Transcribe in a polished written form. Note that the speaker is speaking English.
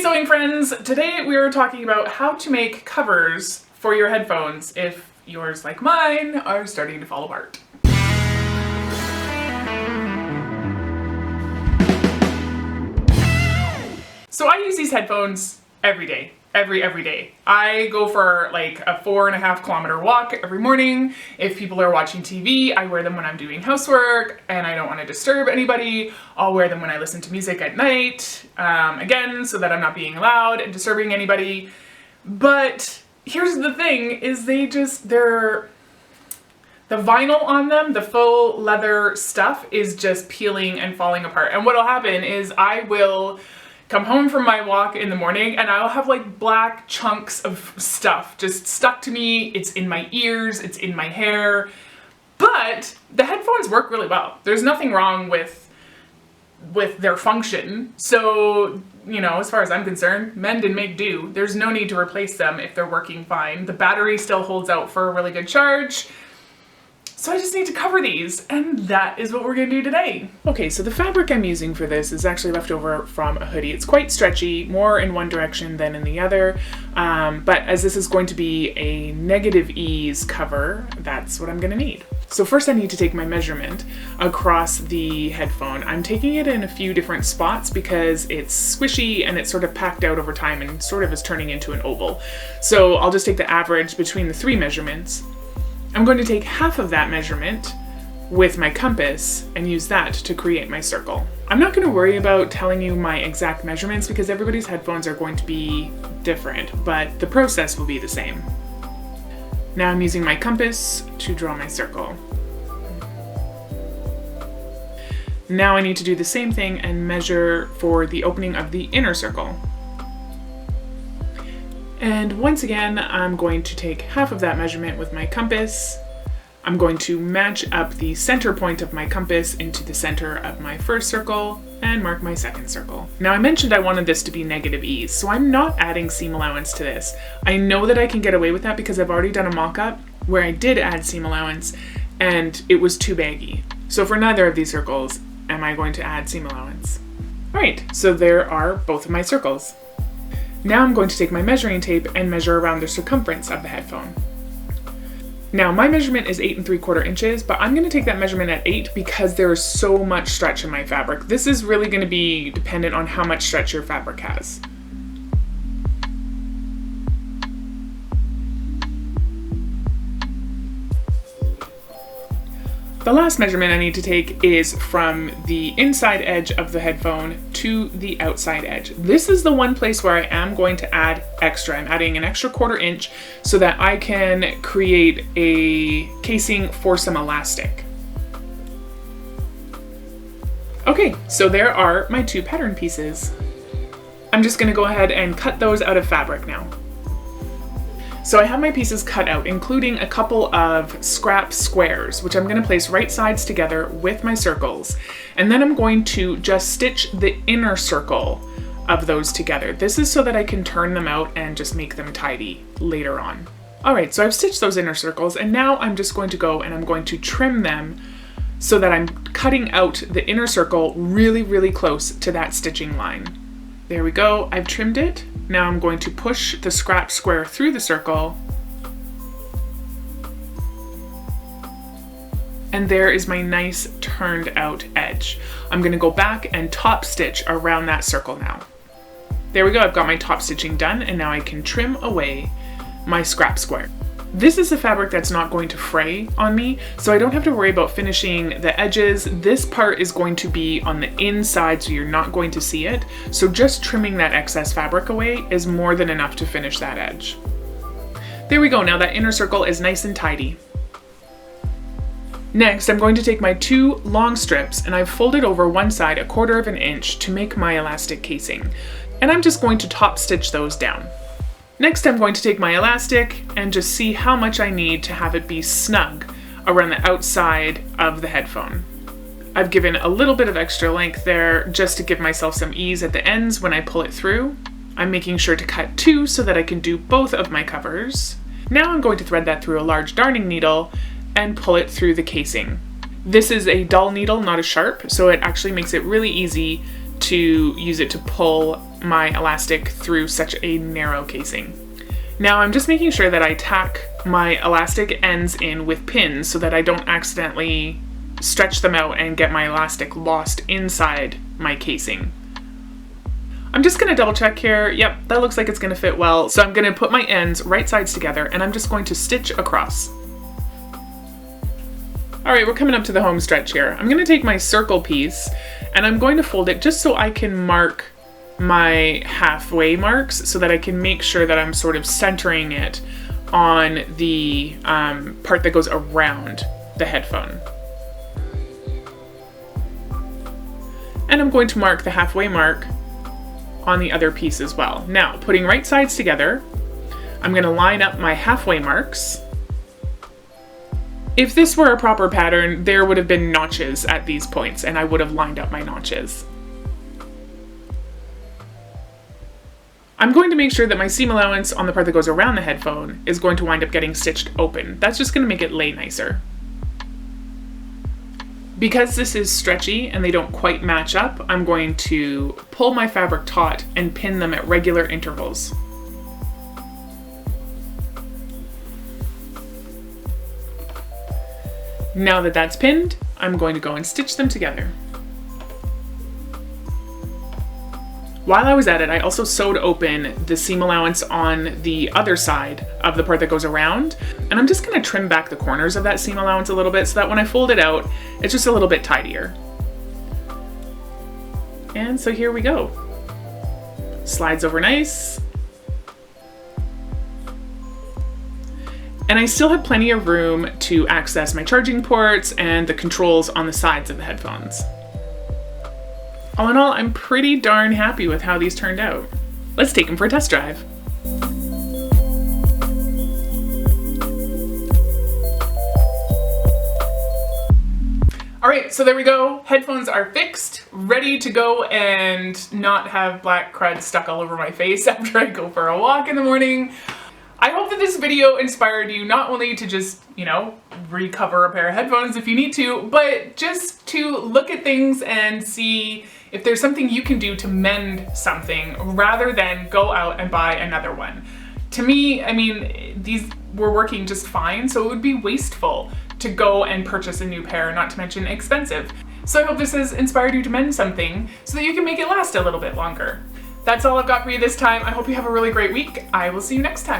sewing friends! Today we are talking about how to make covers for your headphones if yours, like mine, are starting to fall apart. So I use these headphones every day. Every day. I go for like a 4.5 kilometer walk every morning. If people are watching TV, I wear them when I'm doing housework and I don't want to disturb anybody. I'll wear them when I listen to music at night, again, so that I'm not being loud and disturbing anybody. But here's the thing, is the vinyl on them, the faux leather stuff, is just peeling and falling apart. And what'll happen is I will come home from my walk in the morning and I'll have like black chunks of stuff just stuck to me. It's in my ears, it's in my hair, but the headphones work really well. There's nothing wrong with their function. So, you know, as far as I'm concerned, mend and make do. There's no need to replace them if they're working fine. The battery still holds out for a really good charge. So I just need to cover these, and that is what we're gonna do today. Okay, so the fabric I'm using for this is actually left over from a hoodie. It's quite stretchy, more in one direction than in the other, but as this is going to be a negative ease cover, that's what I'm gonna need. So first I need to take my measurement across the headphone. I'm taking it in a few different spots because it's squishy and it's sort of packed out over time and sort of is turning into an oval. So I'll just take the average between the three measurements. I'm going to take half of that measurement with my compass and use that to create my circle. I'm not going to worry about telling you my exact measurements because everybody's headphones are going to be different, but the process will be the same. Now I'm using my compass to draw my circle. Now I need to do the same thing and measure for the opening of the inner circle. And once again, I'm going to take half of that measurement with my compass. I'm going to match up the center point of my compass into the center of my first circle and mark my second circle. Now I mentioned I wanted this to be negative ease, so I'm not adding seam allowance to this. I know that I can get away with that because I've already done a mock-up where I did add seam allowance and it was too baggy. So for neither of these circles am I going to add seam allowance. All right, so there are both of my circles. Now I'm going to take my measuring tape and measure around the circumference of the headphone. Now my measurement is 8 3/4 inches, but I'm going to take that measurement at 8 because there is so much stretch in my fabric. This is really going to be dependent on how much stretch your fabric has. The last measurement I need to take is from the inside edge of the headphone to the outside edge. This is the one place where I am going to add extra. I'm adding an extra 1/4 inch so that I can create a casing for some elastic. Okay, so there are my two pattern pieces. I'm just gonna go ahead and cut those out of fabric now. So I have my pieces cut out, including a couple of scrap squares, which I'm going to place right sides together with my circles. And then I'm going to just stitch the inner circle of those together. This is so that I can turn them out and just make them tidy later on. All right, so I've stitched those inner circles and now I'm just going to go and I'm going to trim them so that I'm cutting out the inner circle really, really close to that stitching line. There we go, I've trimmed it. Now I'm going to push the scrap square through the circle. And there is my nice turned out edge. I'm gonna go back and top stitch around that circle now. There we go, I've got my top stitching done and now I can trim away my scrap square. This is a fabric that's not going to fray on me, so I don't have to worry about finishing the edges. This part is going to be on the inside, so you're not going to see it. So just trimming that excess fabric away is more than enough to finish that edge. There we go, now that inner circle is nice and tidy. Next, I'm going to take my two long strips and I've folded over one side 1/4 inch to make my elastic casing. And I'm just going to top stitch those down. Next, I'm going to take my elastic and just see how much I need to have it be snug around the outside of the headphone. I've given a little bit of extra length there just to give myself some ease at the ends when I pull it through. I'm making sure to cut 2 so that I can do both of my covers. Now I'm going to thread that through a large darning needle and pull it through the casing. This is a dull needle, not a sharp, so it actually makes it really easy to use it to pull my elastic through such a narrow casing. Now I'm just making sure that I tack my elastic ends in with pins so that I don't accidentally stretch them out and get my elastic lost inside my casing. I'm just gonna double check here. Yep, that looks like it's gonna fit well. So I'm gonna put my ends right sides together and I'm just going to stitch across. All right, we're coming up to the home stretch here. I'm gonna take my circle piece and I'm going to fold it just so I can mark my halfway marks so that I can make sure that I'm sort of centering it on the part that goes around the headphone. And I'm going to mark the halfway mark on the other piece as well. Now, putting right sides together, I'm gonna line up my halfway marks. If this were a proper pattern, there would have been notches at these points and I would have lined up my notches. I'm going to make sure that my seam allowance on the part that goes around the headphone is going to wind up getting stitched open. That's just gonna make it lay nicer. Because this is stretchy and they don't quite match up, I'm going to pull my fabric taut and pin them at regular intervals. Now that that's pinned, I'm going to go and stitch them together. While I was at it, I also sewed open the seam allowance on the other side of the part that goes around. And I'm just gonna trim back the corners of that seam allowance a little bit so that when I fold it out, it's just a little bit tidier. And so here we go. Slides over nice. And I still have plenty of room to access my charging ports and the controls on the sides of the headphones. All in all, I'm pretty darn happy with how these turned out. Let's take them for a test drive. All right, so there we go. Headphones are fixed, ready to go and not have black crud stuck all over my face after I go for a walk in the morning. I hope that this video inspired you not only to just, recover a pair of headphones if you need to, but just to look at things and see if there's something you can do to mend something rather than go out and buy another one. To me, these were working just fine, so it would be wasteful to go and purchase a new pair, not to mention expensive. So I hope this has inspired you to mend something so that you can make it last a little bit longer. That's all I've got for you this time. I hope you have a really great week. I will see you next time.